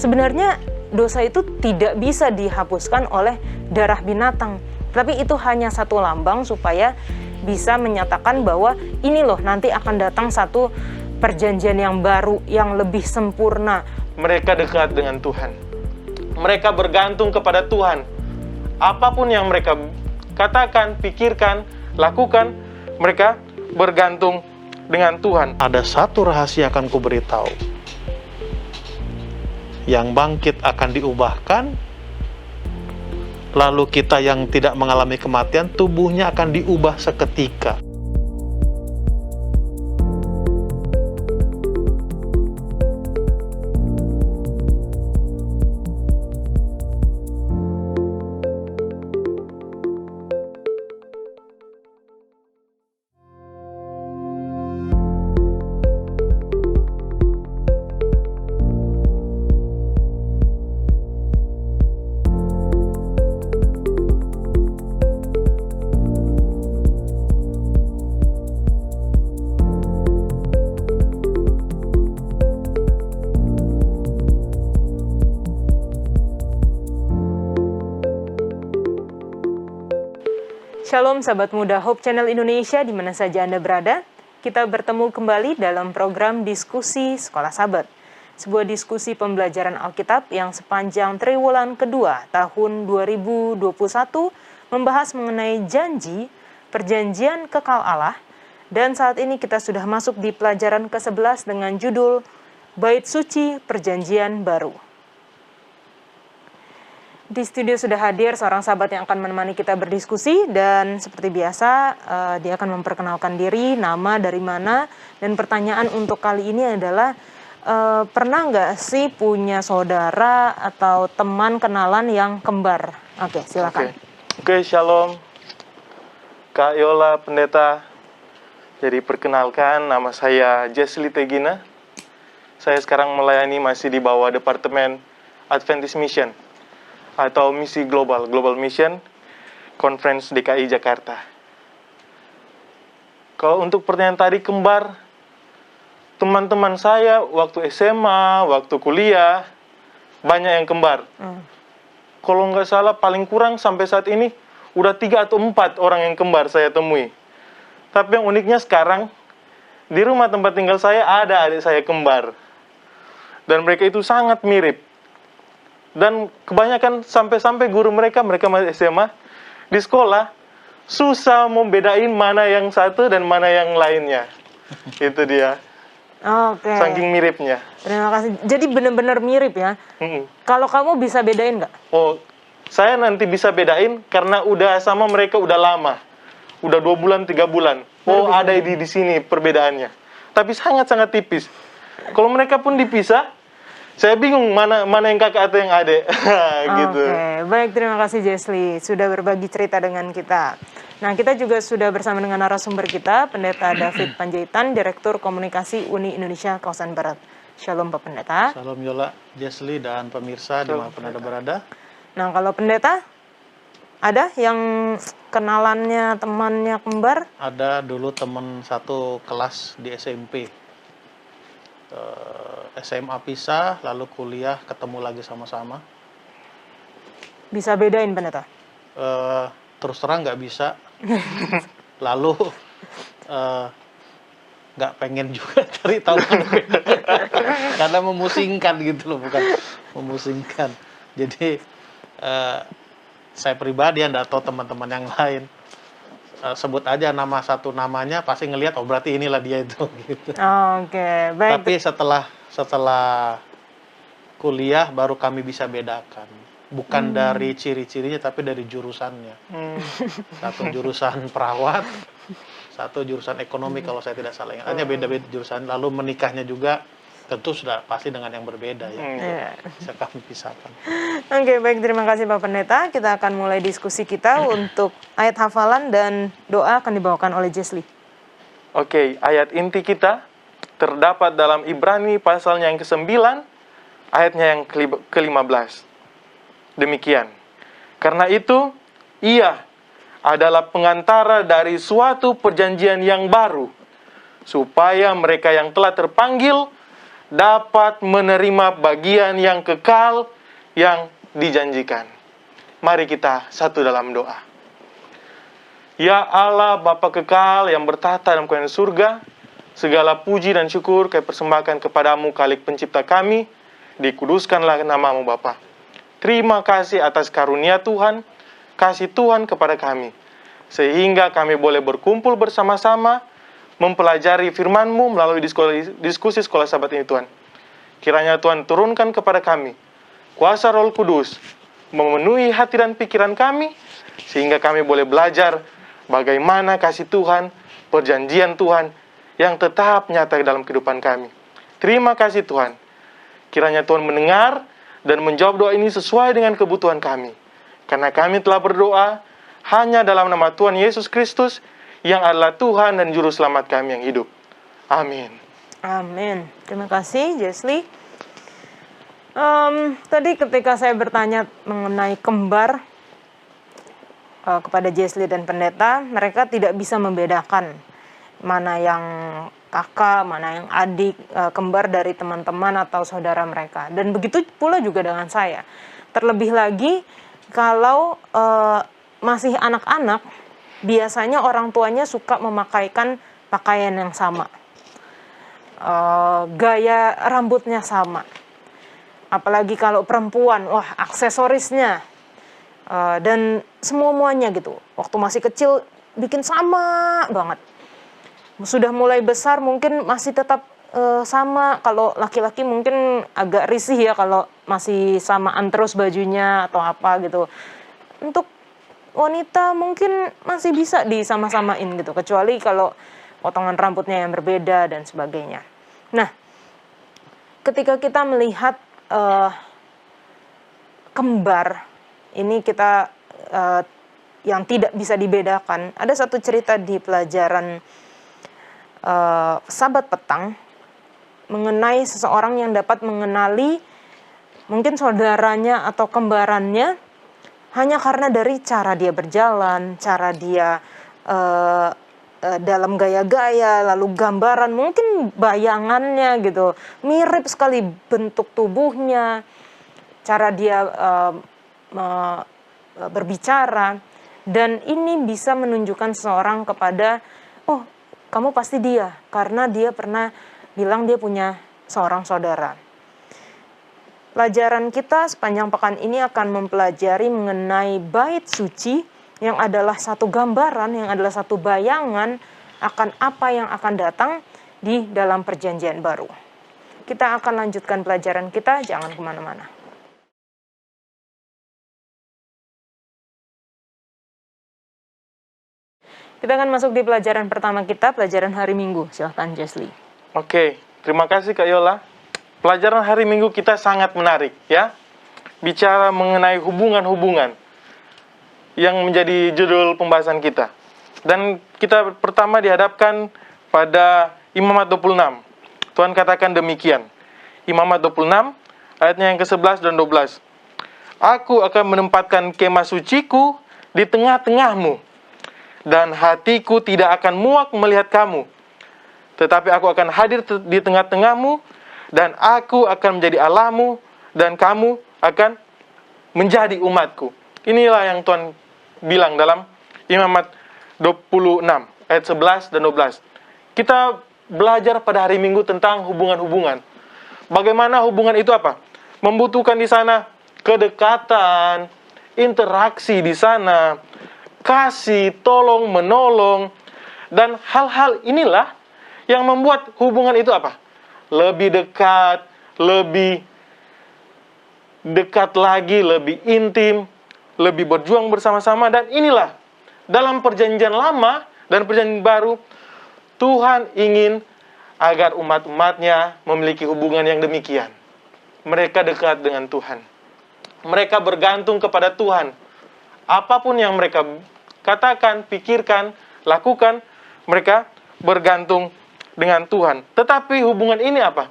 Sebenarnya dosa itu tidak bisa dihapuskan oleh darah binatang, tapi itu hanya satu lambang supaya bisa menyatakan bahwa ini loh nanti akan datang satu perjanjian yang baru, yang lebih sempurna. Mereka dekat dengan Tuhan. Mereka bergantung kepada Tuhan. Apapun yang mereka katakan, pikirkan, lakukan, mereka bergantung dengan Tuhan. Ada satu rahasia akan kuberitahu. Yang bangkit akan diubahkan, lalu kita yang tidak mengalami kematian, tubuhnya akan diubah seketika. Shalom sahabat muda Hope Channel Indonesia di mana saja Anda berada. Kita bertemu kembali dalam program Diskusi Sekolah Sabat. Sebuah diskusi pembelajaran Alkitab yang sepanjang triwulan kedua tahun 2021 membahas mengenai janji, perjanjian kekal Allah. Dan saat ini kita sudah masuk di pelajaran ke-11 dengan judul Bait Suci Perjanjian Baru. Di studio sudah hadir seorang sahabat yang akan menemani kita berdiskusi, dan seperti biasa dia akan memperkenalkan diri, nama, dari mana, dan pertanyaan untuk kali ini adalah pernah nggak sih punya saudara atau teman kenalan yang kembar? Oke, silakan. Oke, shalom Kak Yola Pendeta. Jadi perkenalkan, nama saya Jesli Tegina. Saya sekarang melayani masih di bawah Departemen Adventist Mission atau Misi Global Mission Conference DKI Jakarta. Kalau untuk pertanyaan tadi kembar, teman-teman saya waktu SMA, waktu kuliah, banyak yang kembar. Kalau nggak salah paling kurang sampai saat ini udah 3 atau 4 orang yang kembar saya temui. Tapi yang uniknya sekarang, di rumah tempat tinggal saya ada adik saya kembar. Dan mereka itu sangat mirip. Dan kebanyakan sampai-sampai guru mereka masih SMA, di sekolah, susah membedain mana yang satu dan mana yang lainnya. Itu dia. Oke. Saking miripnya. Terima kasih. Jadi benar-benar mirip ya. Kalau kamu bisa bedain nggak? Oh, saya nanti bisa bedain karena udah sama mereka udah lama. Udah 2 bulan, 3 bulan. Oh, ada di sini perbedaannya. Tapi sangat-sangat tipis. Kalau mereka pun dipisah, saya bingung mana yang kakak atau yang adik. Gitu. Oke, baik, terima kasih Jesli sudah berbagi cerita dengan kita. Nah, kita juga sudah bersama dengan narasumber kita, Pendeta David Panjaitan, Direktur Komunikasi Uni Indonesia Kawasan Barat. Shalom Pak Pendeta. Shalom Yola, Jesli dan pemirsa di mana Anda berada. Nah, kalau Pendeta, ada yang kenalannya temannya kembar? Ada dulu teman satu kelas di SMP. SMA pisah, lalu kuliah ketemu lagi sama-sama. Bisa bedain Pendeta? Terus terang nggak bisa. Lalu nggak pengen juga cari tahu karena memusingkan gitu loh, bukan memusingkan. Jadi saya pribadi nggak tahu teman-teman yang lain. Sebut aja nama satu namanya, pasti ngelihat oh berarti inilah dia itu gitu. Oke, baik. Tapi setelah kuliah baru kami bisa bedakan. Bukan dari ciri-cirinya tapi dari jurusannya. Satu jurusan perawat, satu jurusan ekonomi kalau saya tidak salah. Hanya beda-beda jurusan. Lalu menikahnya juga tentu sudah pasti dengan yang berbeda ya. Bisa kami pisahkan. Oke, baik, terima kasih Pak Pendeta. Kita akan mulai diskusi kita untuk ayat hafalan dan doa akan dibawakan oleh Jesli. Oke, ayat inti kita terdapat dalam Ibrani pasalnya yang ke-9, ayatnya yang ke-15. Demikian. Karena itu, ia adalah pengantara dari suatu perjanjian yang baru, supaya mereka yang telah terpanggil dapat menerima bagian yang kekal yang dijanjikan. Mari kita satu dalam doa. Ya Allah, Bapa kekal yang bertahta dalam kerajaan surga, segala puji dan syukur kami persembahkan kepadamu, Khalik pencipta kami. Dikuduskanlah namamu Bapa. Terima kasih atas karunia Tuhan, kasih Tuhan kepada kami, sehingga kami boleh berkumpul bersama-sama, mempelajari firman-Mu melalui diskusi sekolah sahabat ini Tuhan. Kiranya Tuhan turunkan kepada kami kuasa Roh Kudus, memenuhi hati dan pikiran kami, sehingga kami boleh belajar bagaimana kasih Tuhan, perjanjian Tuhan yang tetap nyata dalam kehidupan kami. Terima kasih Tuhan. Kiranya Tuhan mendengar dan menjawab doa ini sesuai dengan kebutuhan kami. Karena kami telah berdoa hanya dalam nama Tuhan Yesus Kristus, yang adalah Tuhan dan Juru Selamat kami yang hidup. Amin. Amin. Terima kasih, Jesli. Tadi ketika saya bertanya mengenai kembar kepada Jesli dan pendeta, mereka tidak bisa membedakan mana yang kakak, mana yang adik, kembar dari teman-teman atau saudara mereka. Dan begitu pula juga dengan saya. Terlebih lagi, kalau masih anak-anak, biasanya orang tuanya suka memakaikan pakaian yang sama. Gaya rambutnya sama. Apalagi kalau perempuan, wah aksesorisnya. Dan semua-muanya gitu. Waktu masih kecil, bikin sama banget. Sudah mulai besar mungkin masih tetap sama. Kalau laki-laki mungkin agak risih ya kalau masih samaan terus bajunya atau apa gitu. Untuk wanita mungkin masih bisa disama-samain gitu. Kecuali kalau potongan rambutnya yang berbeda dan sebagainya. Nah, ketika kita melihat kembar, ini kita yang tidak bisa dibedakan. Ada satu cerita di pelajaran Sabat petang mengenai seseorang yang dapat mengenali mungkin saudaranya atau kembarannya hanya karena dari cara dia berjalan, cara dia dalam gaya-gaya, lalu gambaran, mungkin bayangannya gitu, mirip sekali bentuk tubuhnya, cara dia berbicara, dan ini bisa menunjukkan seseorang kepada, oh, kamu pasti dia, karena dia pernah bilang dia punya seorang saudara. Pelajaran kita sepanjang pekan ini akan mempelajari mengenai bait suci, yang adalah satu gambaran, yang adalah satu bayangan akan apa yang akan datang di dalam perjanjian baru. Kita akan lanjutkan pelajaran kita, jangan kemana-mana. Kita akan masuk di pelajaran pertama kita, pelajaran hari Minggu. Silahkan, Jesli. Oke, terima kasih Kak Yola. Pelajaran hari Minggu kita sangat menarik ya. Bicara mengenai hubungan-hubungan yang menjadi judul pembahasan kita. Dan kita pertama dihadapkan pada Imamat 26. Tuhan katakan demikian. Imamat 26, ayatnya yang ke-11 dan 12. Aku akan menempatkan kemah suciku di tengah-tengahmu, dan hatiku tidak akan muak melihat kamu. Tetapi aku akan hadir di tengah-tengahmu, dan aku akan menjadi Allahmu, dan kamu akan menjadi umatku. Inilah yang Tuhan bilang dalam Imamat 26, ayat 11 dan 12. Kita belajar pada hari Minggu tentang hubungan-hubungan. Bagaimana hubungan itu apa? Membutuhkan di sana kedekatan, interaksi di sana, kasih, tolong, menolong, dan hal-hal inilah yang membuat hubungan itu apa? Lebih dekat, lebih dekat lagi, lebih intim, lebih berjuang bersama-sama. Dan inilah, dalam perjanjian lama dan perjanjian baru, Tuhan ingin agar umat-umatnya memiliki hubungan yang demikian. Mereka dekat dengan Tuhan. Mereka bergantung kepada Tuhan. Apapun yang mereka katakan, pikirkan, lakukan, mereka bergantung dengan Tuhan. Tetapi hubungan ini apa?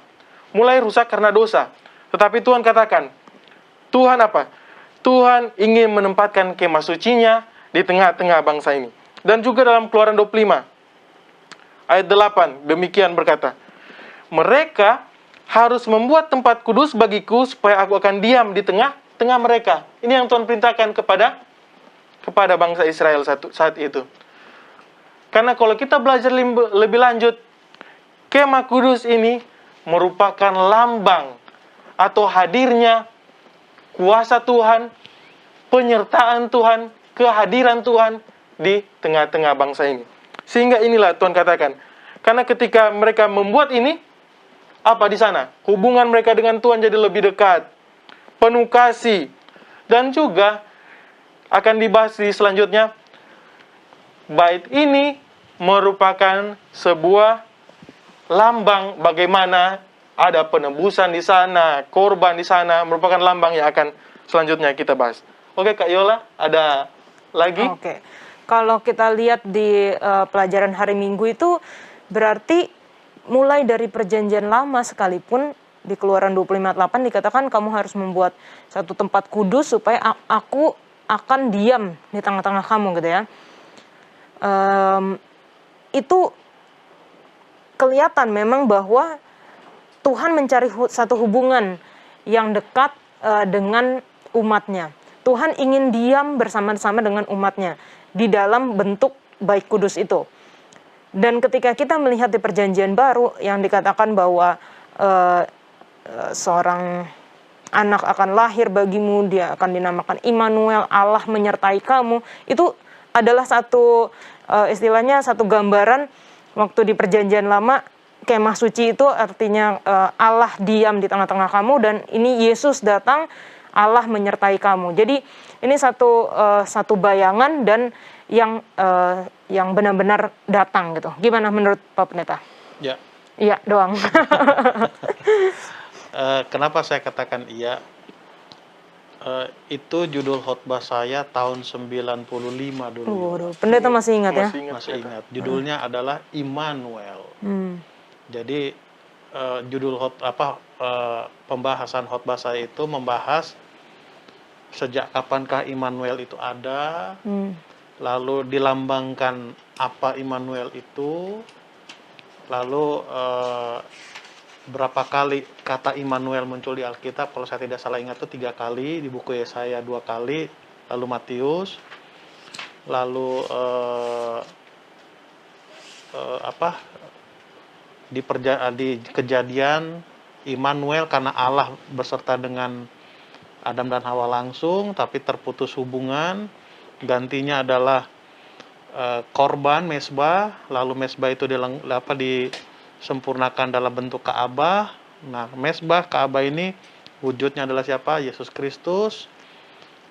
Mulai rusak karena dosa. Tetapi Tuhan katakan, Tuhan apa? Tuhan ingin menempatkan kemah sucinya di tengah-tengah bangsa ini. Dan juga dalam Keluaran 25, ayat 8, demikian berkata, mereka harus membuat tempat kudus bagiku supaya aku akan diam di tengah-tengah mereka. Ini yang Tuhan perintahkan kepada bangsa Israel saat itu. Karena kalau kita belajar lebih lanjut, kemah kudus ini merupakan lambang atau hadirnya kuasa Tuhan, penyertaan Tuhan, kehadiran Tuhan di tengah-tengah bangsa ini. Sehingga inilah Tuhan katakan, karena ketika mereka membuat ini, apa di sana? Hubungan mereka dengan Tuhan jadi lebih dekat, penuh kasih, dan juga akan dibahas di selanjutnya, bait ini merupakan sebuah lambang bagaimana ada penebusan di sana, korban di sana, merupakan lambang yang akan selanjutnya kita bahas. Oke, Kak Yola, ada lagi? Oke. Kalau kita lihat di pelajaran hari Minggu itu, berarti mulai dari perjanjian lama sekalipun, di Keluaran 25:8 dikatakan kamu harus membuat satu tempat kudus supaya aku akan diam di tengah-tengah kamu gitu ya. Itu kelihatan memang bahwa Tuhan mencari satu hubungan yang dekat dengan umatnya. Tuhan ingin diam bersama-sama dengan umatnya di dalam bentuk bait kudus itu. Dan ketika kita melihat di perjanjian baru yang dikatakan bahwa seorang anak akan lahir bagimu, dia akan dinamakan Immanuel, Allah menyertai kamu, itu adalah satu istilahnya satu gambaran waktu di perjanjian lama. Kemah suci itu artinya Allah diam di tengah-tengah kamu, dan ini Yesus datang, Allah menyertai kamu. Jadi ini satu bayangan dan yang benar-benar datang gitu. Gimana menurut Pak Pendeta? Ya. Iya doang. Kenapa saya katakan iya? Itu judul khotbah saya tahun 95 dulu. Waduh, Pendeta masih ingat ya? Masih ingat. Judulnya adalah Immanuel. Jadi judul pembahasan khotbah saya itu membahas sejak kapankah Immanuel itu ada, lalu dilambangkan apa Immanuel itu, lalu berapa kali kata Immanuel muncul di Alkitab. Kalau saya tidak salah ingat itu 3 kali, di buku Yesaya 2 kali, lalu Matius, lalu di Kejadian Immanuel, karena Allah beserta dengan Adam dan Hawa langsung, tapi terputus hubungan. Gantinya adalah korban mesbah, lalu mesbah itu disempurnakan dalam bentuk Ka'bah. Nah, mesbah Ka'bah ini wujudnya adalah siapa? Yesus Kristus.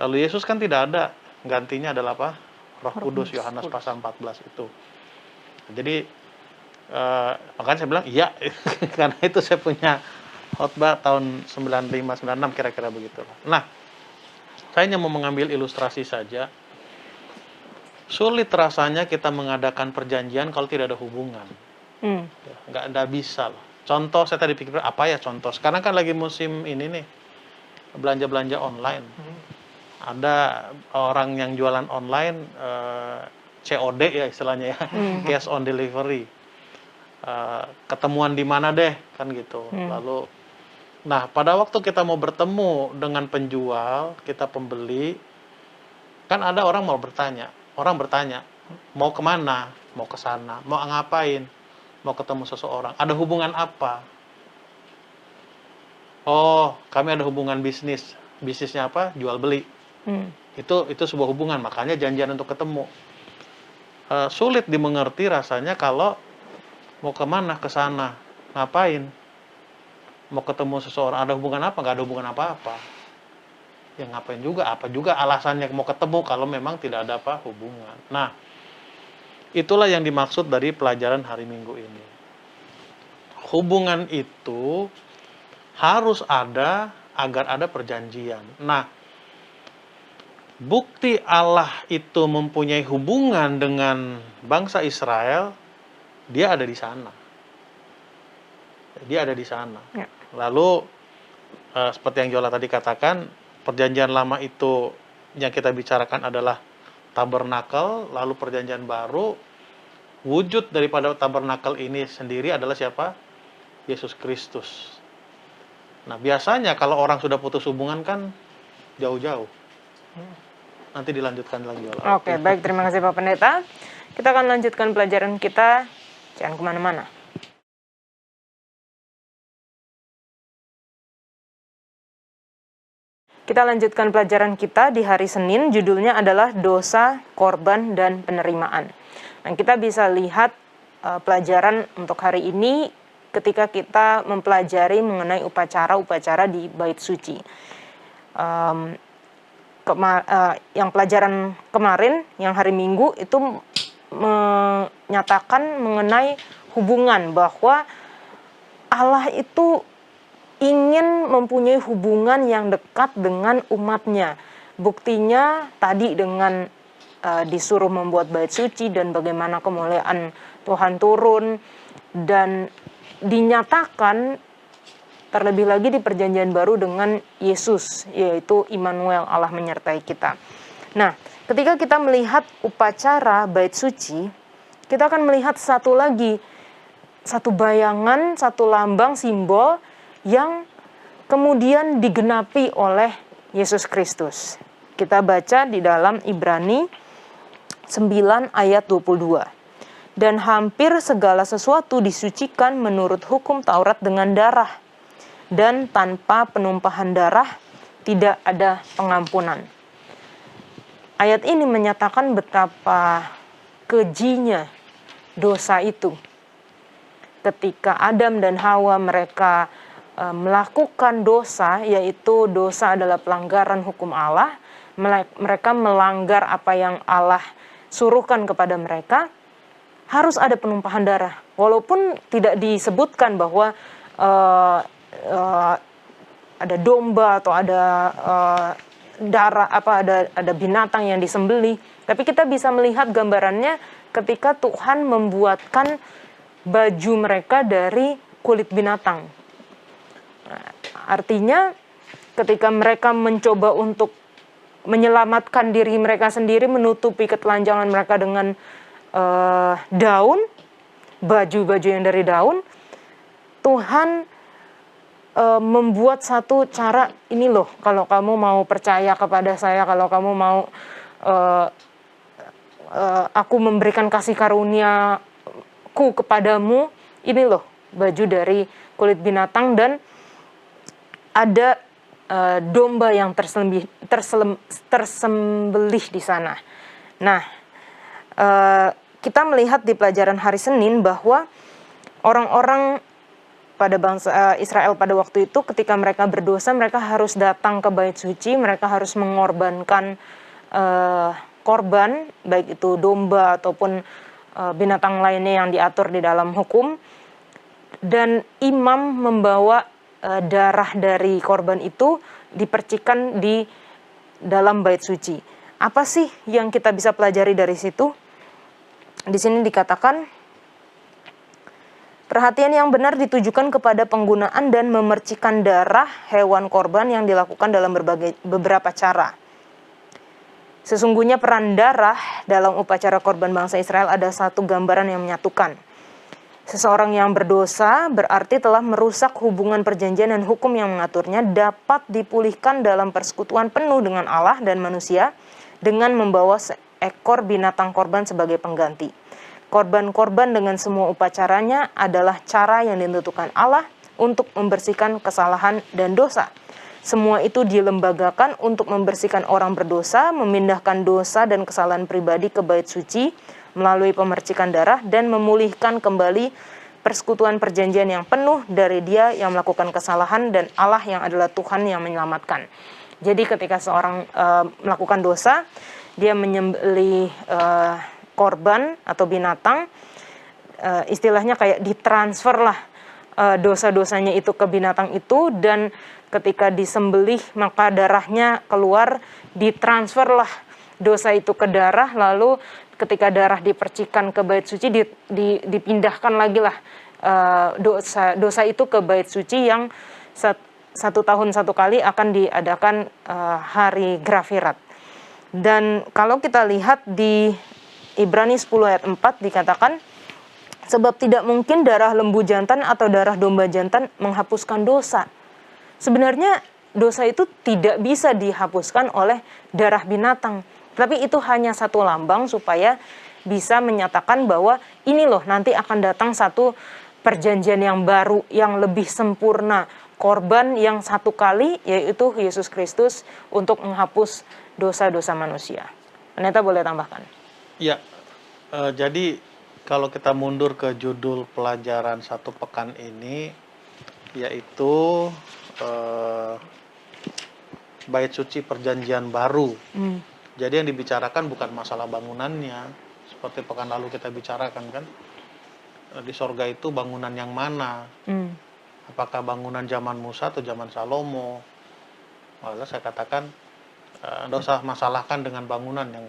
Lalu Yesus kan tidak ada, gantinya adalah apa? Roh Kudus, Yohanes pasal 14 itu. Jadi makanya saya bilang iya, karena itu saya punya khotbah tahun 95-96 kira-kira begitu. Nah, saya hanya mau mengambil ilustrasi saja. Sulit rasanya kita mengadakan perjanjian kalau tidak ada hubungan. Nggak bisa lah. Contoh, saya tadi pikir apa ya contoh. Sekarang kan lagi musim ini nih, belanja-belanja online. Ada orang yang jualan online, COD ya istilahnya ya, cash on delivery. Ketemuan di mana deh, kan gitu. Lalu, nah pada waktu kita mau bertemu dengan penjual, kita pembeli, kan ada orang bertanya, mau kemana? Mau ke sana, mau ngapain? Mau ketemu seseorang, ada hubungan apa? Oh, kami ada hubungan bisnis. Bisnisnya apa? Jual beli. Itu sebuah hubungan, makanya janjian untuk ketemu. Sulit dimengerti rasanya kalau mau kemana, ke sana, ngapain? Mau ketemu seseorang, ada hubungan apa? Nggak ada hubungan apa-apa. Ya ngapain juga, apa juga alasannya mau ketemu kalau memang tidak ada apa hubungan. Nah, itulah yang dimaksud dari pelajaran hari Minggu ini. Hubungan itu harus ada agar ada perjanjian. Nah, bukti Allah itu mempunyai hubungan dengan bangsa Israel, dia ada di sana. Dia ada di sana. Ya. Lalu, seperti yang Jola tadi katakan, perjanjian lama itu yang kita bicarakan adalah tabernakel, lalu perjanjian baru, wujud daripada tabernakel ini sendiri adalah siapa? Yesus Kristus. Nah, biasanya kalau orang sudah putus hubungan kan jauh-jauh. Nanti dilanjutkan lagi oleh Oke, baik. Terima kasih Pak Pendeta. Kita akan lanjutkan pelajaran kita. Jangan kemana-mana. Kita lanjutkan pelajaran kita di hari Senin. Judulnya adalah dosa, korban, dan penerimaan. Nah, kita bisa lihat pelajaran untuk hari ini ketika kita mempelajari mengenai upacara-upacara di Bait Suci. Yang pelajaran kemarin, yang hari Minggu, itu menyatakan mengenai hubungan bahwa Allah itu ingin mempunyai hubungan yang dekat dengan umatnya. Buktinya tadi dengan disuruh membuat bait suci dan bagaimana kemuliaan Tuhan turun, dan dinyatakan terlebih lagi di perjanjian baru dengan Yesus, yaitu Immanuel, Allah menyertai kita. Nah, ketika kita melihat upacara bait suci, kita akan melihat satu bayangan, satu lambang, simbol yang kemudian digenapi oleh Yesus Kristus. Kita baca di dalam Ibrani 9 ayat 22. Dan hampir segala sesuatu disucikan menurut hukum Taurat dengan darah, dan tanpa penumpahan darah tidak ada pengampunan. Ayat ini menyatakan betapa kejinya dosa itu. Ketika Adam dan Hawa mereka melakukan dosa, yaitu dosa adalah pelanggaran hukum Allah, mereka melanggar apa yang Allah suruhkan kepada mereka, harus ada penumpahan darah. Walaupun tidak disebutkan bahwa ada domba atau ada darah, ada binatang yang disembelih, tapi kita bisa melihat gambarannya ketika Tuhan membuatkan baju mereka dari kulit binatang. Nah, artinya ketika mereka mencoba untuk menyelamatkan diri mereka sendiri, menutupi ketelanjangan mereka dengan daun, baju-baju yang dari daun, Tuhan membuat satu cara, ini loh, kalau kamu mau percaya kepada saya, kalau kamu mau aku memberikan kasih karuniaku kepadamu, ini loh baju dari kulit binatang, dan ada domba yang tersembelih di sana. Nah, kita melihat di pelajaran hari Senin bahwa orang-orang pada bangsa Israel pada waktu itu, ketika mereka berdosa, mereka harus datang ke bait suci, mereka harus mengorbankan korban, baik itu domba ataupun binatang lainnya yang diatur di dalam hukum, dan imam membawa darah dari korban itu dipercikan di dalam bait suci. Apa sih yang kita bisa pelajari dari situ? Di sini dikatakan, perhatian yang benar ditujukan kepada penggunaan dan memercikan darah hewan korban yang dilakukan dalam beberapa cara. Sesungguhnya peran darah dalam upacara korban bangsa Israel ada satu gambaran yang menyatukan. Seseorang yang berdosa berarti telah merusak hubungan perjanjian dan hukum yang mengaturnya, dapat dipulihkan dalam persekutuan penuh dengan Allah dan manusia dengan membawa seekor binatang korban sebagai pengganti. Korban-korban dengan semua upacaranya adalah cara yang ditentukan Allah untuk membersihkan kesalahan dan dosa. Semua itu dilembagakan untuk membersihkan orang berdosa, memindahkan dosa dan kesalahan pribadi ke bait suci melalui pemercikan darah, dan memulihkan kembali persekutuan perjanjian yang penuh dari dia yang melakukan kesalahan dan Allah yang adalah Tuhan yang menyelamatkan. Jadi ketika seorang melakukan dosa, dia menyembelih korban atau binatang, istilahnya kayak ditransfer lah dosa-dosanya itu ke binatang itu, dan ketika disembelih maka darahnya keluar, ditransfer lah dosa itu ke darah, lalu ketika darah dipercikan ke bait suci, dipindahkan lagi lah dosa itu ke bait suci yang satu tahun satu kali akan diadakan hari Grafirat. Dan kalau kita lihat di Ibrani 10 ayat 4 dikatakan, sebab tidak mungkin darah lembu jantan atau darah domba jantan menghapuskan dosa. sebenarnya dosa itu tidak bisa dihapuskan oleh darah binatang. Tapi itu hanya satu lambang supaya bisa menyatakan bahwa ini loh nanti akan datang satu perjanjian yang baru, yang lebih sempurna. Korban yang satu kali, yaitu Yesus Kristus untuk menghapus dosa-dosa manusia. Pendeta boleh tambahkan? Ya, jadi kalau kita mundur ke judul pelajaran satu pekan ini, yaitu Bait Suci Perjanjian Baru. Jadi yang dibicarakan bukan masalah bangunannya, seperti pekan lalu kita bicarakan kan, di sorga itu bangunan yang mana? Apakah bangunan zaman Musa atau zaman Salomo? Maka saya katakan, tidak usah masalahkan dengan bangunan, yang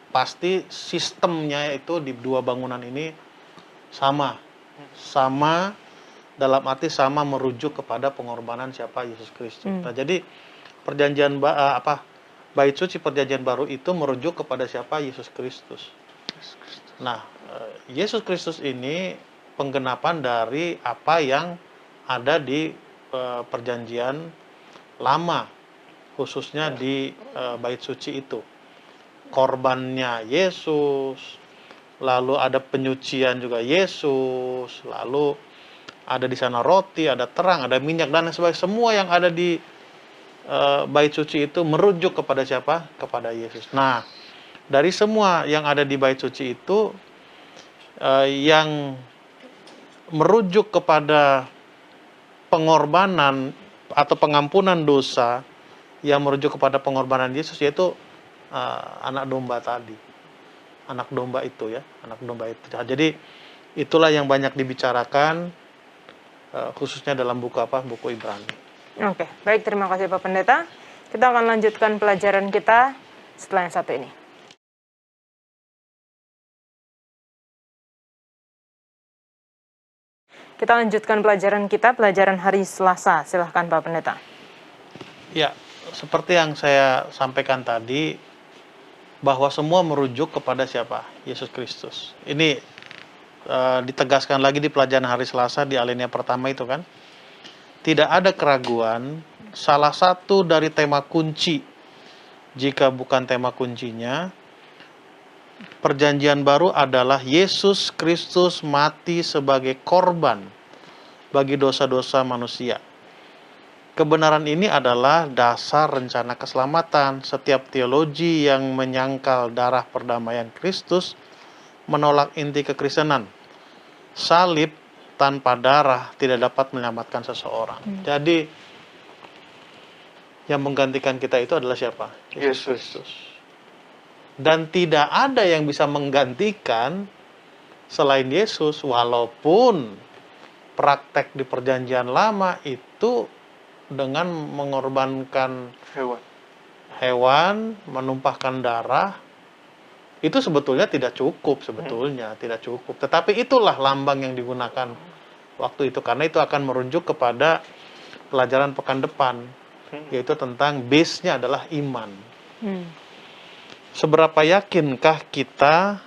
pasti sistemnya itu di dua bangunan ini sama dalam arti sama merujuk kepada pengorbanan siapa? Yesus Kristus. Nah, jadi Bait Suci Perjanjian Baru itu merujuk kepada siapa? Yesus Kristus. Nah, Yesus Kristus ini penggenapan dari apa yang ada di Perjanjian Lama, khususnya di Bait Suci itu. Korbannya Yesus, lalu ada penyucian juga Yesus, lalu ada di sana roti, ada terang, ada minyak, dan sebagainya. Semua yang ada di Bait Suci itu merujuk kepada siapa? Kepada Yesus. Nah, dari semua yang ada di Bait Suci itu, yang merujuk kepada pengorbanan atau pengampunan dosa, yang merujuk kepada pengorbanan Yesus, yaitu anak domba tadi. Anak domba itu ya, anak domba itu. Jadi itulah yang banyak dibicarakan, khususnya dalam buku Buku Ibrani. Oke, baik, terima kasih Pak Pendeta. Kita akan lanjutkan pelajaran kita setelah yang satu ini. Kita lanjutkan pelajaran kita, pelajaran hari Selasa. Silahkan Pak Pendeta. Ya, seperti yang saya sampaikan tadi, bahwa semua merujuk kepada siapa? Yesus Kristus. Ini ditegaskan lagi di pelajaran hari Selasa di alinea pertama itu kan. Tidak ada keraguan, salah satu dari tema kunci, jika bukan tema kuncinya, Perjanjian Baru adalah Yesus Kristus mati sebagai korban bagi dosa-dosa manusia. Kebenaran ini adalah dasar rencana keselamatan. Setiap teologi yang menyangkal darah perdamaian Kristus menolak inti kekristenan. Salib tanpa darah tidak dapat menyelamatkan seseorang. Jadi yang menggantikan kita itu adalah siapa? Yesus Kristus. Dan tidak ada yang bisa menggantikan selain Yesus, walaupun praktek di Perjanjian Lama itu dengan mengorbankan hewan, menumpahkan darah, itu sebetulnya tidak cukup, tidak cukup. Tetapi itulah lambang yang digunakan waktu itu, karena itu akan merujuk kepada pelajaran pekan depan, yaitu tentang base-nya adalah iman. Seberapa yakinkah kita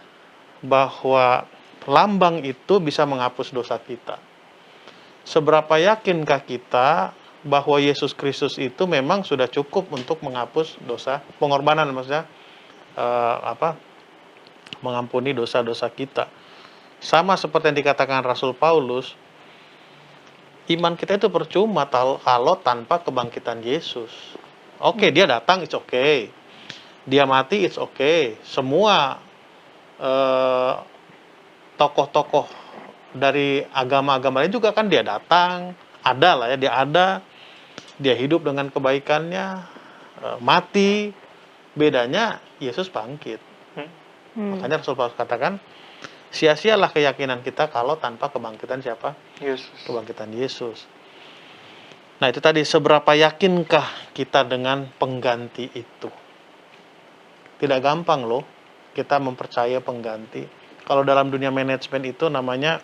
bahwa lambang itu bisa menghapus dosa kita? Seberapa yakinkah kita bahwa Yesus Kristus itu memang sudah cukup untuk menghapus dosa, pengorbanan maksudnya, mengampuni dosa-dosa kita. Sama seperti yang dikatakan Rasul Paulus, iman kita itu percuma kalau tanpa kebangkitan Yesus. Oke, dia datang, it's okay. Dia mati, it's okay. Semua tokoh-tokoh dari agama-agama lain juga kan dia datang, ada lah ya, dia hidup dengan kebaikannya, mati. Bedanya Yesus bangkit. Makanya Rasul Paulus katakan, sia-sialah keyakinan kita kalau tanpa kebangkitan siapa? Yesus. Kebangkitan Yesus. Nah, itu tadi, seberapa yakinkah kita dengan pengganti itu? Tidak gampang loh kita mempercaya pengganti. Kalau dalam dunia manajemen itu namanya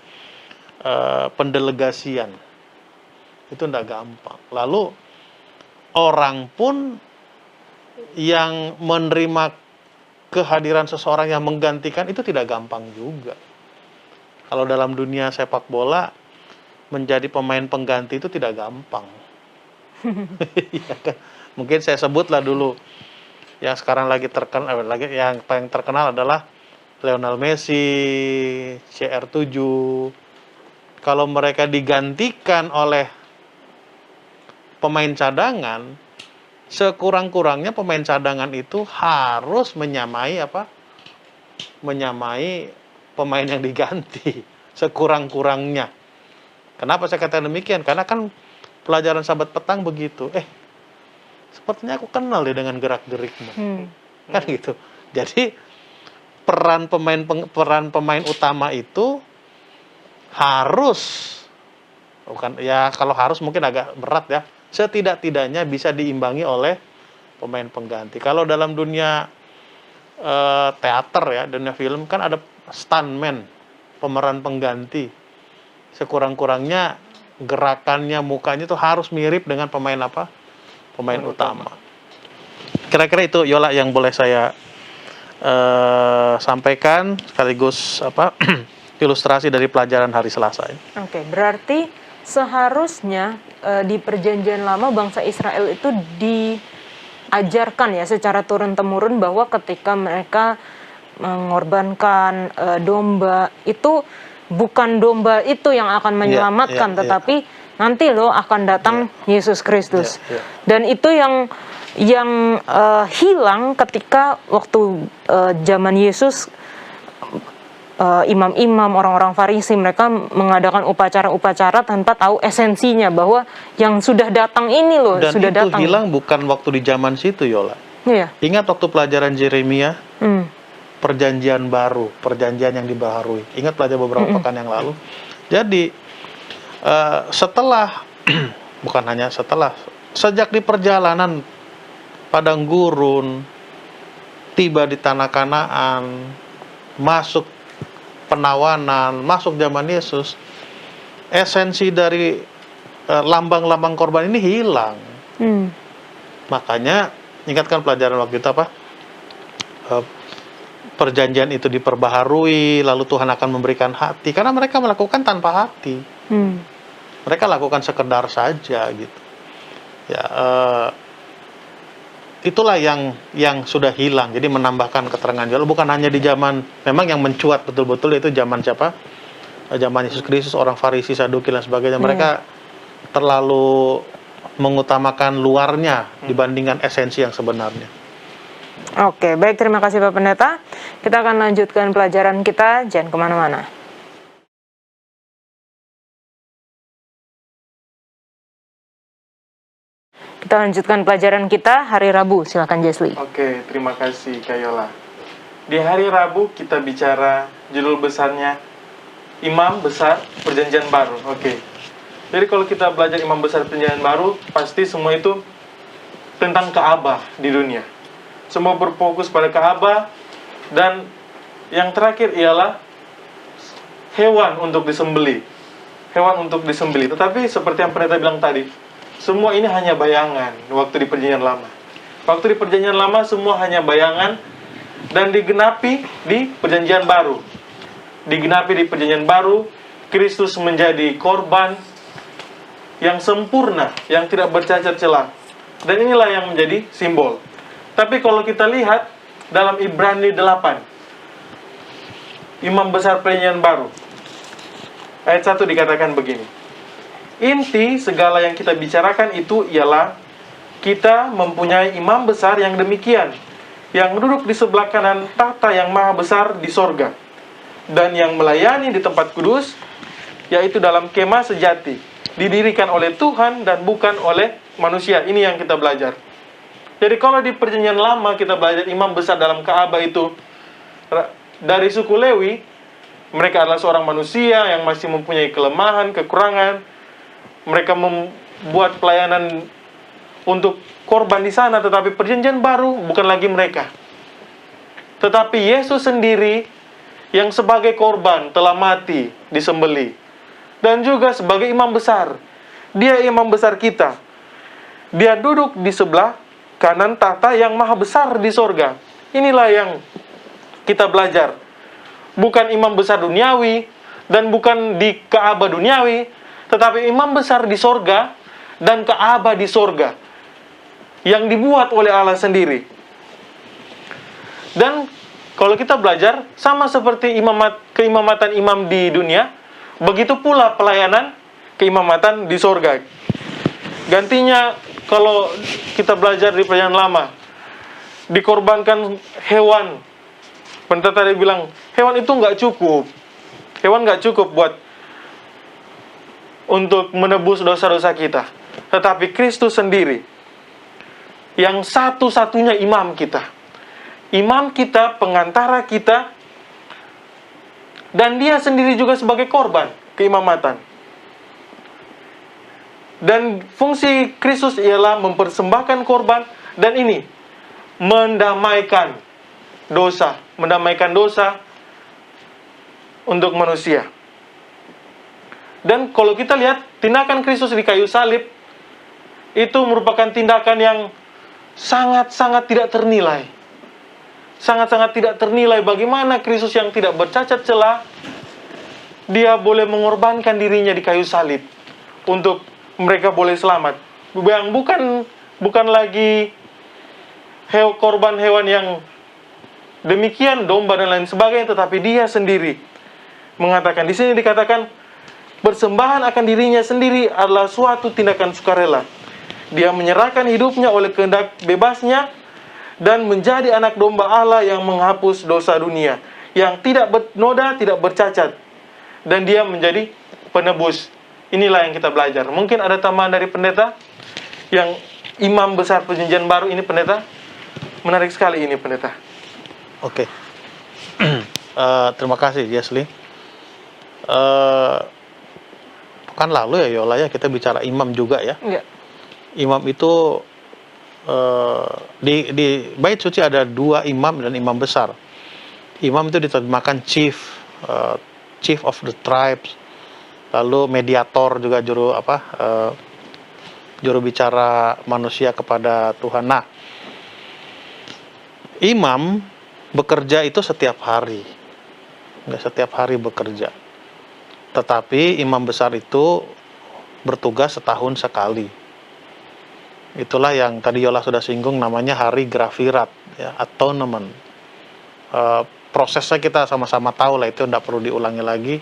pendelegasian. Itu tidak gampang. Lalu orang pun yang menerima kehadiran seseorang yang menggantikan itu tidak gampang juga. Kalau dalam dunia sepak bola, menjadi pemain pengganti itu tidak gampang. Iya kan? Mungkin saya sebutlah dulu yang sekarang lagi terkenal, yang paling terkenal adalah Lionel Messi, CR7. Kalau mereka digantikan oleh pemain cadangan, sekurang-kurangnya pemain cadangan itu harus menyamai pemain yang diganti sekurang-kurangnya. Kenapa saya katakan demikian? Karena kan pelajaran Sabat petang begitu. Sepertinya aku kenal deh dengan gerak-gerikmu. Kan gitu. Jadi peran pemain utama itu harus, bukan ya, kalau harus mungkin agak berat ya, setidak-tidaknya bisa diimbangi oleh pemain pengganti. Kalau dalam dunia teater ya, dunia film kan ada stuntman, pemeran pengganti. Sekurang-kurangnya gerakannya, mukanya itu harus mirip dengan pemain utama. Kira-kira itu Yola yang boleh saya sampaikan, sekaligus ilustrasi dari pelajaran hari Selasa ini. Oke, berarti seharusnya di Perjanjian Lama bangsa Israel itu diajarkan ya secara turun-temurun bahwa ketika mereka mengorbankan domba, itu bukan domba itu yang akan menyelamatkan, tetapi nanti loh akan datang Yesus Kristus. Dan itu yang hilang ketika waktu zaman Yesus, imam-imam, orang-orang Farisi, mereka mengadakan upacara-upacara tanpa tahu esensinya bahwa yang sudah datang ini loh, dan sudah datang. Dan itu hilang bukan waktu di zaman situ, Yola. Iya. Ingat waktu pelajaran Yeremia, perjanjian baru, perjanjian yang dibaharui. Ingat pelajaran beberapa pekan yang lalu. Jadi setelah bukan hanya setelah, sejak di perjalanan padang gurun, tiba di tanah Kanaan, masuk penawanan, masuk zaman Yesus, esensi dari lambang-lambang korban ini hilang. Makanya ingatkan pelajaran waktu itu perjanjian itu diperbaharui, lalu Tuhan akan memberikan hati, karena mereka melakukan tanpa hati. Mereka lakukan sekedar saja gitu. Ya, itulah yang sudah hilang. Jadi menambahkan keterangan Yola, bukan hanya di zaman, memang yang mencuat betul-betul itu zaman siapa? Zaman Yesus Kristus, orang Farisi, Saduki dan sebagainya. Mereka terlalu mengutamakan luarnya dibandingkan esensi yang sebenarnya. Oke, baik, terima kasih Pak Pendeta. Kita akan lanjutkan pelajaran kita, jangan kemana-mana. Kita lanjutkan pelajaran kita hari Rabu, silakan Jesli. Oke, terima kasih Kak Yola. Di hari Rabu kita bicara judul besarnya Imam Besar Perjanjian Baru. Oke. Jadi kalau kita belajar Imam Besar Perjanjian Baru, pasti semua itu tentang Ka'bah di dunia. Semua berfokus pada Ka'bah, dan yang terakhir ialah hewan untuk disembeli. Hewan untuk disembeli. Tetapi seperti yang pendeta bilang tadi, semua ini hanya bayangan waktu di Perjanjian Lama. Waktu di Perjanjian Lama semua hanya bayangan dan digenapi di Perjanjian Baru. Digenapi di Perjanjian Baru, Kristus menjadi korban yang sempurna, yang tidak bercacat celah. Dan inilah yang menjadi simbol. Tapi kalau kita lihat dalam Ibrani 8, Imam Besar Perjanjian Baru, ayat 1 dikatakan begini. Inti segala yang kita bicarakan itu ialah kita mempunyai imam besar yang demikian, yang duduk di sebelah kanan tahta yang maha besar di sorga, dan yang melayani di tempat kudus, yaitu dalam kemah sejati, didirikan oleh Tuhan dan bukan oleh manusia. Ini yang kita belajar. Jadi kalau di Perjanjian Lama kita belajar imam besar dalam Ka'bah itu dari suku Lewi, mereka adalah seorang manusia yang masih mempunyai kelemahan, kekurangan. Mereka membuat pelayanan untuk korban di sana, tetapi Perjanjian Baru bukan lagi mereka. Tetapi Yesus sendiri yang sebagai korban telah mati, disembeli. Dan juga sebagai imam besar. Dia imam besar kita. Dia duduk di sebelah kanan tahta yang maha besar di sorga. Inilah yang kita belajar. Bukan imam besar duniawi dan bukan di Ka'bah duniawi, tetapi imam besar di sorga, dan Ka'bah di sorga yang dibuat oleh Allah sendiri. Dan kalau kita belajar, sama seperti keimamatan imam di dunia, begitu pula pelayanan keimamatan di sorga. Gantinya, kalau kita belajar di perjanjian lama, dikorbankan hewan. Pendeta tadi bilang, hewan itu nggak cukup. Hewan nggak cukup untuk menebus dosa-dosa kita. Tetapi Kristus sendiri, yang satu-satunya imam kita. Imam kita, pengantara kita, dan dia sendiri juga sebagai korban keimamatan. Dan fungsi Kristus ialah mempersembahkan korban, dan ini mendamaikan dosa untuk manusia. Dan kalau kita lihat tindakan Kristus di kayu salib, itu merupakan tindakan yang sangat-sangat tidak ternilai. Sangat-sangat tidak ternilai bagaimana Kristus yang tidak bercacat celah, dia boleh mengorbankan dirinya di kayu salib untuk mereka boleh selamat. Yang bukan lagi korban hewan yang demikian, domba dan lain sebagainya, tetapi dia sendiri mengatakan, di sini dikatakan persembahan akan dirinya sendiri adalah suatu tindakan sukarela. Dia menyerahkan hidupnya oleh kehendak bebasnya dan menjadi anak domba Allah yang menghapus dosa dunia, yang tidak bernoda, tidak bercacat, dan dia menjadi penebus. Inilah yang kita belajar. Mungkin ada tambahan dari pendeta yang imam besar perjanjian baru ini, pendeta. Menarik sekali ini, pendeta. Oke. Terima kasih, Yesli. Pekan lalu ya, Yola, ya, kita bicara imam juga ya. Enggak. Imam itu di bait suci ada 2 imam dan imam besar. Imam itu diterjemahkan chief of the tribes, lalu mediator juga juru bicara manusia kepada Tuhan. Nah, imam bekerja itu setiap hari, nggak setiap hari bekerja, tetapi imam besar itu bertugas setahun sekali. Itulah yang tadi Yola sudah singgung, namanya hari Grafirat, ya, atonement. Prosesnya kita sama-sama tahu lah, itu tidak perlu diulangi lagi.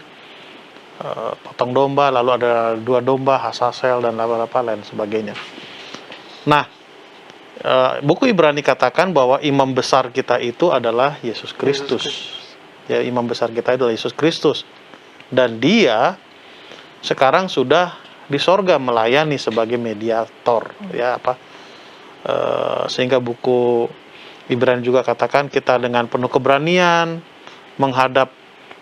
Potong domba, lalu ada 2 domba, Hasasel, dan apa-apa lain sebagainya. Nah, buku Ibrani katakan bahwa imam besar kita itu adalah Yesus Kristus. Ya, imam besar kita adalah Yesus Kristus. Dan dia sekarang sudah di sorga melayani sebagai mediator, ya sehingga buku Ibrani juga katakan kita dengan penuh keberanian menghadap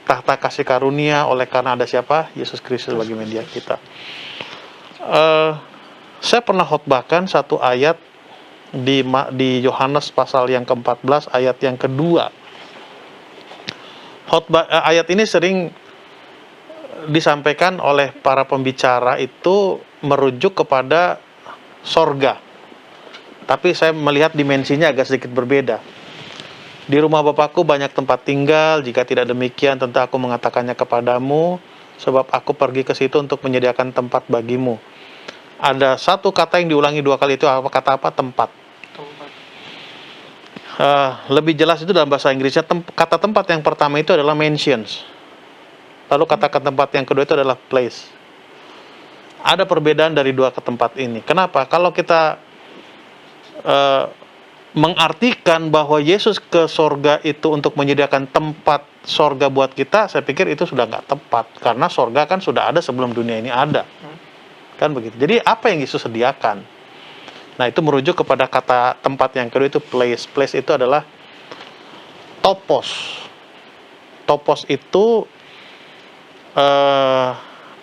tahta kasih karunia oleh karena ada siapa? Yesus Kristus sebagai media kita. Saya pernah khotbahkan satu ayat di Yohanes pasal yang ke-14 ayat yang kedua. Ayat ini sering disampaikan oleh para pembicara itu merujuk kepada sorga. Tapi saya melihat dimensinya agak sedikit berbeda. Di rumah Bapakku banyak tempat tinggal, jika tidak demikian tentu aku mengatakannya kepadamu, sebab aku pergi ke situ untuk menyediakan tempat bagimu. Ada satu kata yang diulangi 2 kali, itu kata apa? Tempat. Lebih jelas itu dalam bahasa Inggrisnya, kata tempat yang pertama itu adalah mansions. Lalu kata tempat yang kedua itu adalah place. Ada perbedaan dari 2 tempat ini. Kenapa? Kalau kita mengartikan bahwa Yesus ke sorga itu untuk menyediakan tempat sorga buat kita, saya pikir itu sudah nggak tepat. Karena sorga kan sudah ada sebelum dunia ini ada. Kan begitu. Jadi apa yang Yesus sediakan? Nah, itu merujuk kepada kata tempat yang kedua itu place. Place itu adalah topos. Topos itu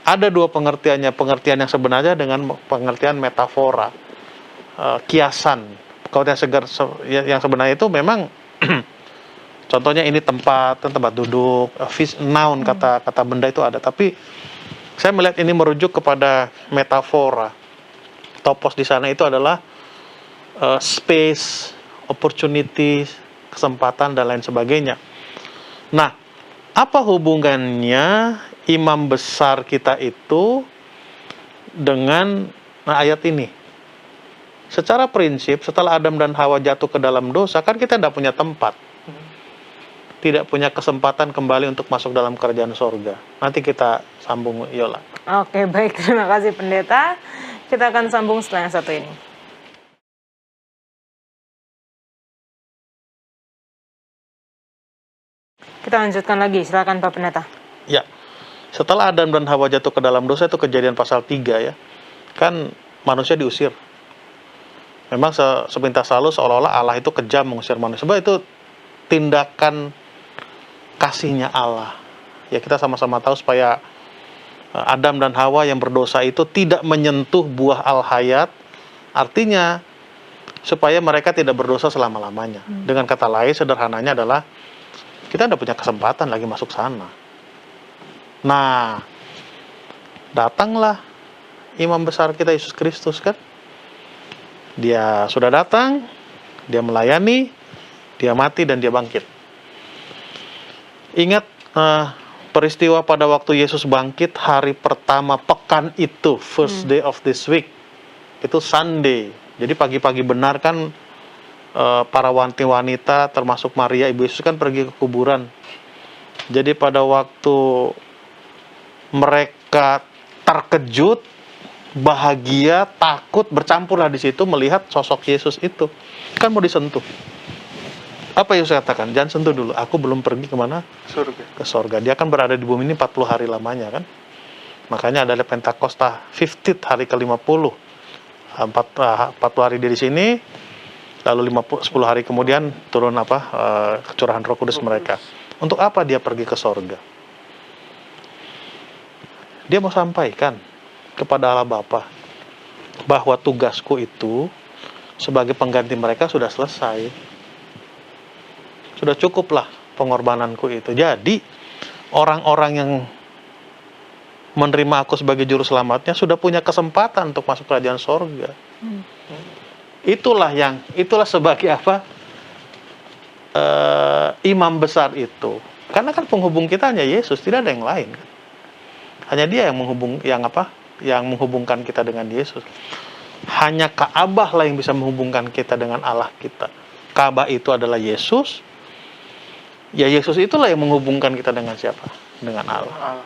ada 2 pengertiannya. Pengertian yang sebenarnya dengan pengertian metafora, kiasan. Kalau yang sebenarnya itu memang contohnya ini tempat duduk, noun, kata benda itu ada. Tapi saya melihat ini merujuk kepada metafora. Topos di sana itu adalah space, opportunity, kesempatan dan lain sebagainya. Nah, apa hubungannya imam besar kita itu dengan Nah, ayat ini. Secara prinsip, setelah Adam dan Hawa jatuh ke dalam dosa, kan kita tidak punya tempat. Tidak punya kesempatan kembali untuk masuk dalam kerajaan sorga. Nanti kita sambung, Yola. Oke, baik. Terima kasih, Pendeta. Kita akan sambung setelah yang satu ini. Kita lanjutkan lagi. Silakan, Pak Pendeta. Ya, setelah Adam dan Hawa jatuh ke dalam dosa, itu Kejadian pasal 3 ya. Kan manusia diusir. Memang sepintas lalu seolah-olah Allah itu kejam mengusir manusia. Sebab itu tindakan kasihnya Allah. Ya, kita sama-sama tahu supaya Adam dan Hawa yang berdosa itu tidak menyentuh buah al-hayat. Artinya supaya mereka tidak berdosa selama-lamanya. Dengan kata lain, sederhananya adalah kita tidak punya kesempatan lagi masuk sana. Nah, datanglah imam besar kita Yesus Kristus kan. Dia sudah datang, dia melayani, dia mati dan dia bangkit. Ingat peristiwa pada waktu Yesus bangkit hari pertama pekan itu, first day of this week. Itu Sunday. Jadi pagi-pagi benar kan para wanita termasuk Maria ibu Yesus kan pergi ke kuburan. Jadi pada waktu mereka terkejut, bahagia, takut, bercampurlah di situ melihat sosok Yesus itu. Kan mau disentuh. Apa Yesus katakan? Jangan sentuh dulu. Aku belum pergi kemana? Surga. Ke sorga. Dia akan berada di bumi ini 40 hari lamanya kan. Makanya ada Pentakosta 50th hari ke-50. 40 hari di sini. Lalu 10 hari kemudian turun kecurahan Roh Kudus mereka. Untuk apa dia pergi ke sorga? Dia mau sampaikan kepada Allah Bapa bahwa tugasku itu sebagai pengganti mereka sudah selesai. Sudah cukuplah pengorbananku itu. Jadi orang-orang yang menerima aku sebagai juru selamatnya sudah punya kesempatan untuk masuk kerajaan sorga. Itulah sebagai imam besar itu. Karena kan penghubung kita hanya Yesus, tidak ada yang lain. Hanya dia yang menghubungkan kita dengan Yesus. Hanya Ka'bah lah yang bisa menghubungkan kita dengan Allah kita. Ka'bah itu adalah Yesus. Ya Yesus itulah yang menghubungkan kita dengan siapa? Dengan Allah.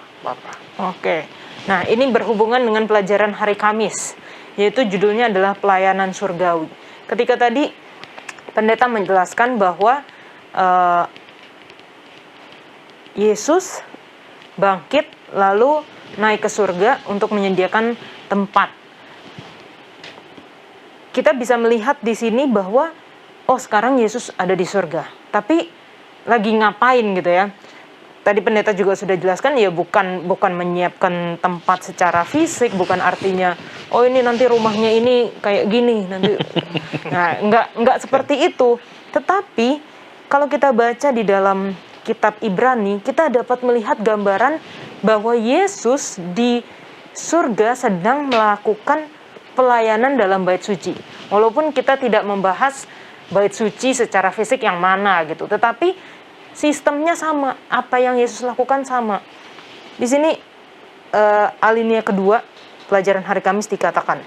Oke. Nah, ini berhubungan dengan pelajaran hari Kamis, yaitu judulnya adalah pelayanan surgawi. Ketika tadi pendeta menjelaskan bahwa Yesus bangkit lalu naik ke surga untuk menyediakan tempat. Kita bisa melihat di sini bahwa sekarang Yesus ada di surga. Tapi lagi ngapain gitu ya? Tadi pendeta juga sudah jelaskan ya bukan menyiapkan tempat secara fisik, bukan artinya ini nanti rumahnya ini kayak gini nanti. Nah, enggak seperti itu. Tetapi kalau kita baca di dalam kitab Ibrani, kita dapat melihat gambaran bahwa Yesus di surga sedang melakukan pelayanan dalam bait suci. Walaupun kita tidak membahas bait suci secara fisik yang mana gitu, tetapi sistemnya sama, apa yang Yesus lakukan sama. Di sini alinea kedua pelajaran hari Kamis dikatakan,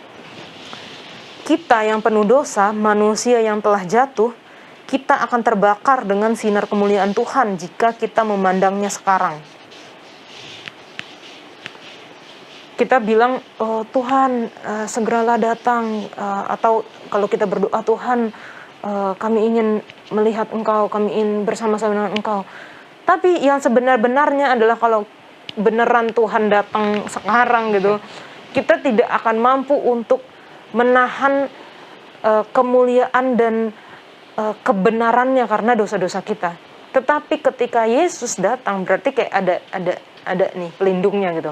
kita yang penuh dosa, manusia yang telah jatuh, kita akan terbakar dengan sinar kemuliaan Tuhan jika kita memandangnya sekarang. Kita bilang, Tuhan segeralah datang, atau kalau kita berdoa, Tuhan kami ingin melihat Engkau, kami ingin bersama-sama dengan Engkau. Tapi yang sebenar-benarnya adalah kalau beneran Tuhan datang sekarang gitu, kita tidak akan mampu untuk menahan kemuliaan dan kebenarannya karena dosa-dosa kita. Tetapi ketika Yesus datang, berarti kayak ada nih pelindungnya gitu.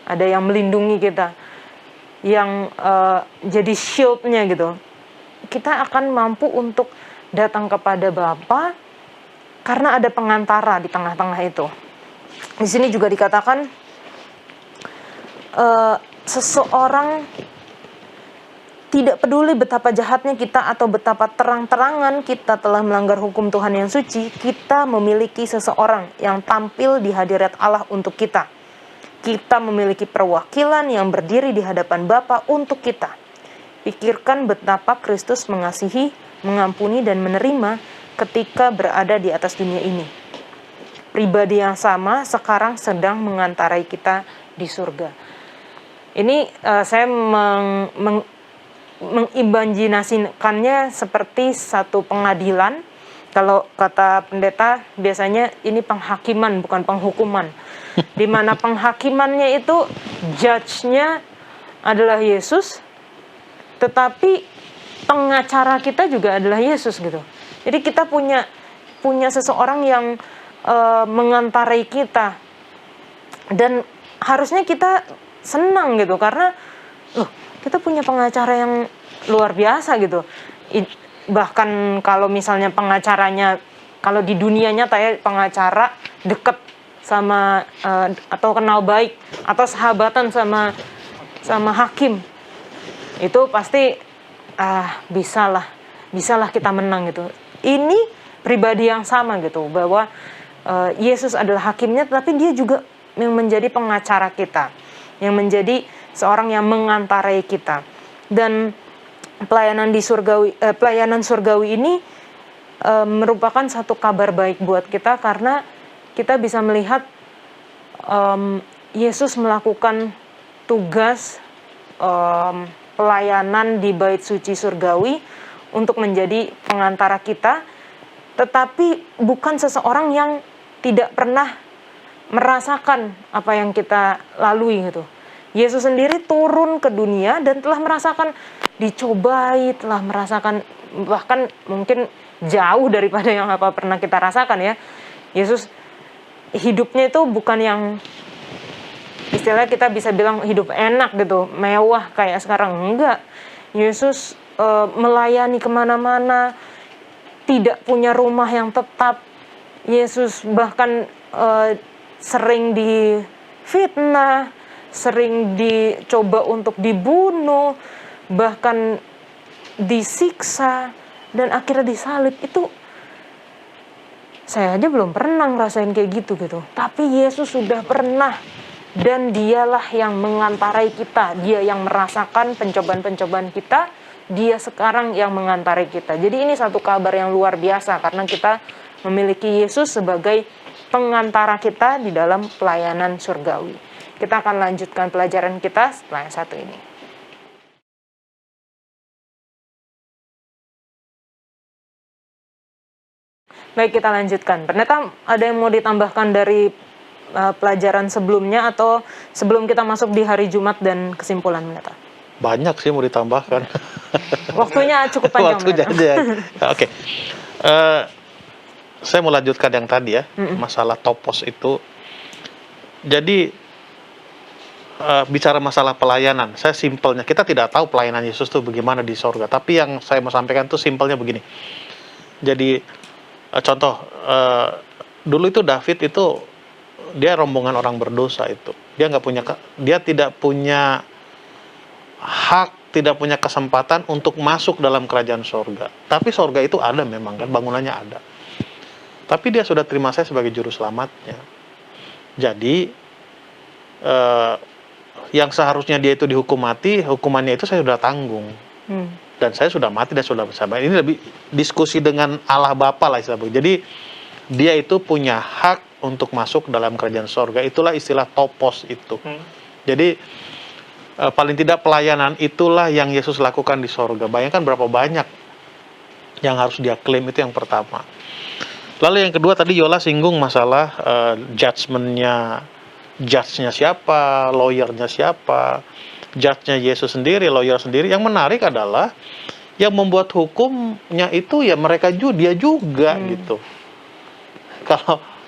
Ada yang melindungi kita, yang jadi shield-nya gitu. Kita akan mampu untuk datang kepada Bapa karena ada pengantara di tengah-tengah itu. Di sini juga dikatakan seseorang tidak peduli betapa jahatnya kita atau betapa terang-terangan kita telah melanggar hukum Tuhan yang suci, kita memiliki seseorang yang tampil di hadirat Allah untuk kita. kita memiliki perwakilan yang berdiri di hadapan Bapa untuk kita. Pikirkan betapa Kristus mengasihi, mengampuni, dan menerima ketika berada di atas dunia ini. Pribadi yang sama sekarang sedang mengantarai kita di surga. Ini saya mengimajinasikannya seperti satu pengadilan. Kalau kata pendeta, biasanya ini penghakiman, bukan penghukuman. Di mana penghakimannya itu judge-nya adalah Yesus, tetapi pengacara kita juga adalah Yesus gitu. Jadi kita punya seseorang yang mengantarai kita, dan harusnya kita senang gitu karena kita punya pengacara yang luar biasa gitu. Bahkan kalau misalnya pengacaranya, kalau di dunia nyata ya, pengacara deket sama atau kenal baik atau sahabatan sama hakim, itu pasti bisalah kita menang gitu. Ini pribadi yang sama gitu, bahwa Yesus adalah hakimnya, tapi dia juga yang menjadi pengacara kita, yang menjadi seorang yang mengantarai kita. Dan pelayanan surgawi ini merupakan satu kabar baik buat kita, karena kita bisa melihat Yesus melakukan tugas pelayanan di bait suci surgawi untuk menjadi pengantara kita, tetapi bukan seseorang yang tidak pernah merasakan apa yang kita lalui gitu. Yesus sendiri turun ke dunia dan telah merasakan dicobai, telah merasakan bahkan mungkin jauh daripada yang apa pernah kita rasakan ya. Yesus hidupnya itu bukan yang istilahnya kita bisa bilang hidup enak gitu, mewah kayak sekarang. Enggak. Yesus melayani kemana-mana, tidak punya rumah yang tetap. Yesus bahkan sering difitnah, sering dicoba untuk dibunuh, bahkan disiksa, dan akhirnya disalib. Itu saya aja belum pernah ngerasain kayak gitu. Tapi Yesus sudah pernah, dan dialah yang mengantarai kita. Dia yang merasakan pencobaan-pencobaan kita, dia sekarang yang mengantarai kita. Jadi ini satu kabar yang luar biasa, karena kita memiliki Yesus sebagai pengantara kita di dalam pelayanan surgawi. Kita akan lanjutkan pelajaran kita setelah yang satu ini. Baik, kita lanjutkan. Pendeta, ada yang mau ditambahkan dari pelajaran sebelumnya, atau sebelum kita masuk di hari Jumat dan kesimpulan, pendeta? Banyak sih mau ditambahkan. Waktunya cukup panjang. Waktunya aja. Oke. Saya mau lanjutkan yang tadi ya, masalah topos itu. Jadi bicara masalah pelayanan, saya simpelnya, kita tidak tahu pelayanan Yesus itu bagaimana di sorga. Tapi yang saya mau sampaikan tuh simpelnya begini. Jadi contoh, dulu itu David itu dia rombongan orang berdosa itu. Dia tidak punya hak, tidak punya kesempatan untuk masuk dalam kerajaan sorga. Tapi sorga itu ada memang kan, bangunannya ada. Tapi dia sudah terima saya sebagai juru selamatnya. Jadi yang seharusnya dia itu dihukum mati, hukumannya itu saya sudah tanggung. Dan saya sudah mati dan sudah bersabar. Ini lebih diskusi dengan Allah Bapa lah istilahnya. Jadi dia itu punya hak untuk masuk dalam kerajaan sorga. Itulah istilah topos itu. Jadi paling tidak pelayanan itulah yang Yesus lakukan di sorga. Bayangkan berapa banyak yang harus dia klaim, itu yang pertama. Lalu yang kedua, tadi Yola singgung masalah judge-nya siapa, lawyer-nya siapa. Judge-nya Yesus sendiri, lawyer sendiri. Yang menarik adalah yang membuat hukumnya itu ya mereka dia juga gitu.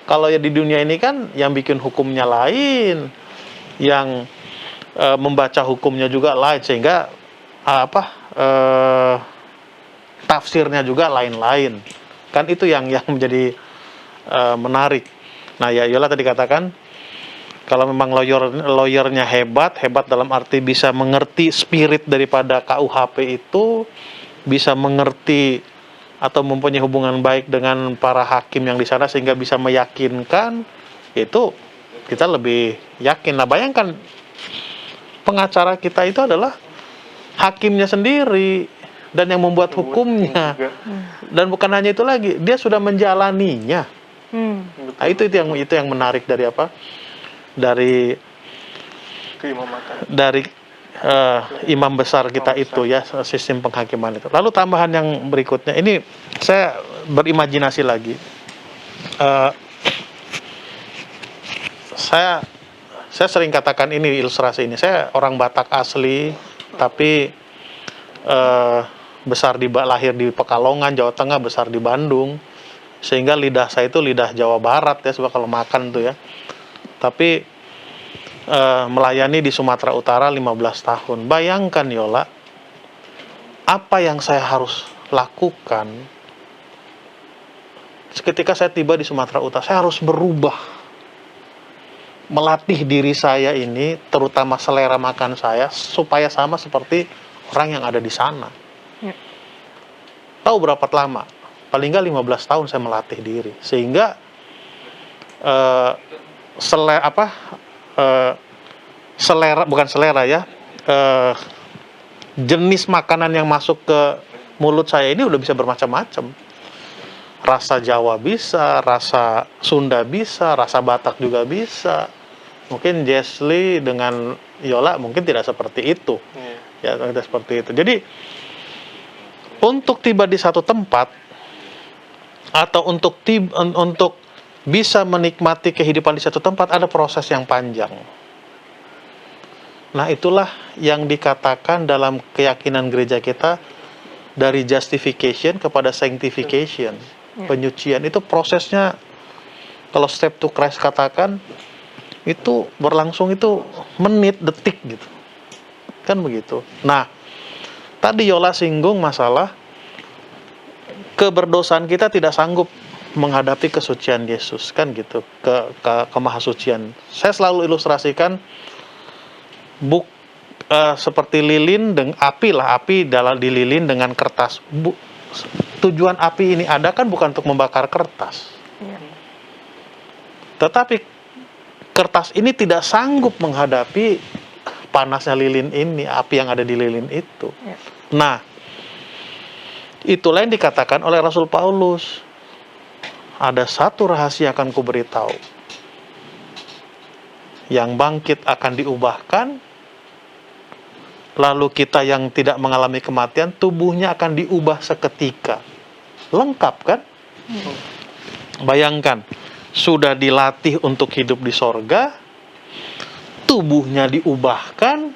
Kalau ya di dunia ini kan yang bikin hukumnya lain, yang membaca hukumnya juga lain, sehingga tafsirnya juga lain-lain. Kan itu yang menjadi menarik. Nah ya Yola tadi katakan, kalau memang lawyernya hebat dalam arti bisa mengerti spirit daripada KUHP itu, bisa mengerti atau mempunyai hubungan baik dengan para hakim yang di sana sehingga bisa meyakinkan, itu kita lebih yakin. Nah, bayangkan pengacara kita itu adalah hakimnya sendiri dan yang membuat hukumnya. Dan bukan hanya itu lagi, dia sudah menjalaninya. Nah, itu yang menarik dari apa? Dari keimamatan. dari imam besar kita itu ya, sistem penghakiman itu. Lalu tambahan yang berikutnya, ini saya berimajinasi lagi. Saya sering katakan ini, ilustrasi ini. Saya orang Batak asli, tapi lahir di Pekalongan, Jawa Tengah, besar di Bandung, sehingga lidah saya itu lidah Jawa Barat ya, sebab kalau makan tuh ya. Tapi melayani di Sumatera Utara 15 tahun. Bayangkan Yola, apa yang saya harus lakukan ketika saya tiba di Sumatera Utara. Saya harus berubah, melatih diri saya ini, terutama selera makan saya, supaya sama seperti orang yang ada di sana. Tahu berapa lama? Paling nggak 15 tahun saya melatih diri, sehingga jenis makanan yang masuk ke mulut saya ini udah bisa bermacam-macam. Rasa Jawa bisa, rasa Sunda bisa, rasa Batak juga bisa. Mungkin Jesli dengan Yola mungkin tidak seperti itu. Ya, tidak seperti itu. Jadi untuk tiba di satu tempat atau untuk bisa menikmati kehidupan di satu tempat ada proses yang panjang. Nah, itulah yang dikatakan dalam keyakinan gereja kita, dari justification kepada sanctification. Penyucian itu prosesnya, kalau step to Christ katakan, itu berlangsung itu menit, detik gitu. Kan begitu. Nah, tadi Yola singgung masalah keberdosaan kita tidak sanggup menghadapi kesucian Yesus, kan gitu, kemahasucian. Saya selalu ilustrasikan seperti lilin dengan api dililin dengan kertas. Tujuan api ini ada kan bukan untuk membakar kertas. Tetapi kertas ini tidak sanggup menghadapi panasnya lilin ini, api yang ada di lilin itu. Nah, itulah yang dikatakan oleh Rasul Paulus. Ada satu rahasia akan kuberitahu. Yang bangkit akan diubahkan, lalu kita yang tidak mengalami kematian, tubuhnya akan diubah seketika. Lengkap kan? Bayangkan, sudah dilatih untuk hidup di sorga, tubuhnya diubahkan,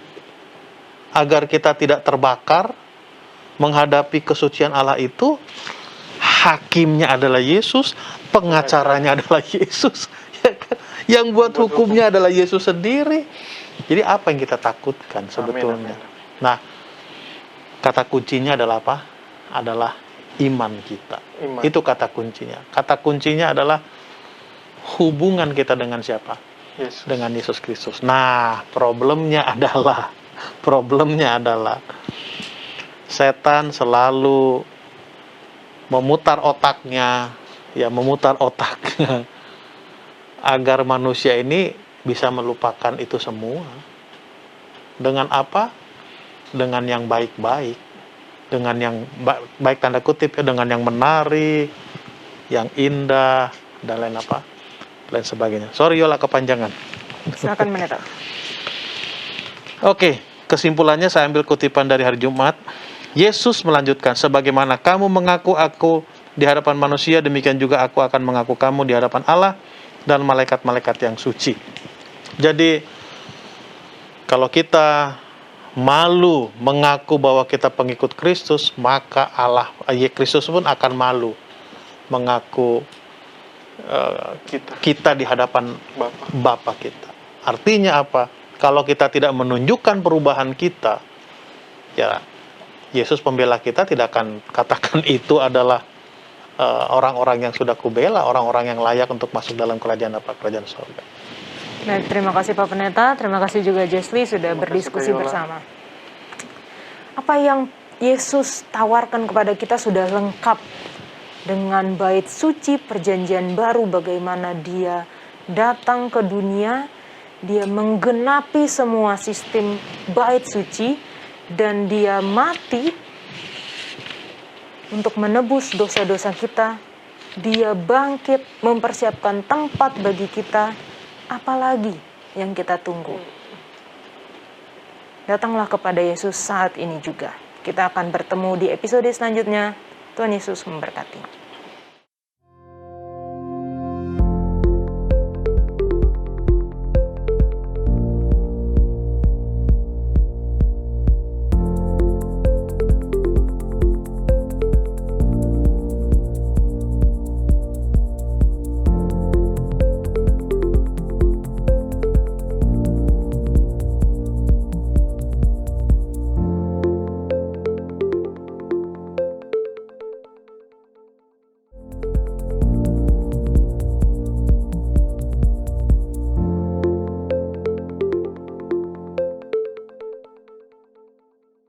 agar kita tidak terbakar, menghadapi kesucian Allah itu. Hakimnya adalah Yesus, pengacaranya adalah Yesus, yang buat hukumnya adalah Yesus sendiri. Jadi apa yang kita takutkan sebetulnya? Nah, kata kuncinya adalah apa? Adalah iman kita. Itu kata kuncinya. Kata kuncinya adalah hubungan kita dengan siapa? Yesus. Dengan Yesus Kristus. Nah, problemnya adalah setan selalu memutar otaknya agar manusia ini bisa melupakan itu semua. Dengan apa? Dengan yang baik-baik, dengan yang baik tanda kutip, dengan yang menarik, yang indah, dan lain sebagainya. Sorry Yola, kepanjangan. Silakan Pendeta. Oke, kesimpulannya saya ambil kutipan dari hari Jumat. Yesus melanjutkan, sebagaimana kamu mengaku aku di hadapan manusia, demikian juga aku akan mengaku kamu di hadapan Allah dan malaikat-malaikat yang suci. Jadi, kalau kita malu mengaku bahwa kita pengikut Kristus, maka Kristus pun akan malu mengaku kita di hadapan Bapa kita. Artinya apa? Kalau kita tidak menunjukkan perubahan kita, ya Yesus pembela kita tidak akan katakan itu adalah orang-orang yang sudah kubela, orang-orang yang layak untuk masuk dalam kerajaan surga. Baik, terima kasih Pak Pendeta, terima kasih juga Jesli sudah berdiskusi bersama. Apa yang Yesus tawarkan kepada kita sudah lengkap dengan bait suci perjanjian baru, bagaimana Dia datang ke dunia, dia menggenapi semua sistem bait suci, dan dia mati untuk menebus dosa-dosa kita. Dia bangkit mempersiapkan tempat bagi kita. Apalagi yang kita tunggu? Datanglah kepada Yesus saat ini juga. Kita akan bertemu di episode selanjutnya. Tuhan Yesus memberkati.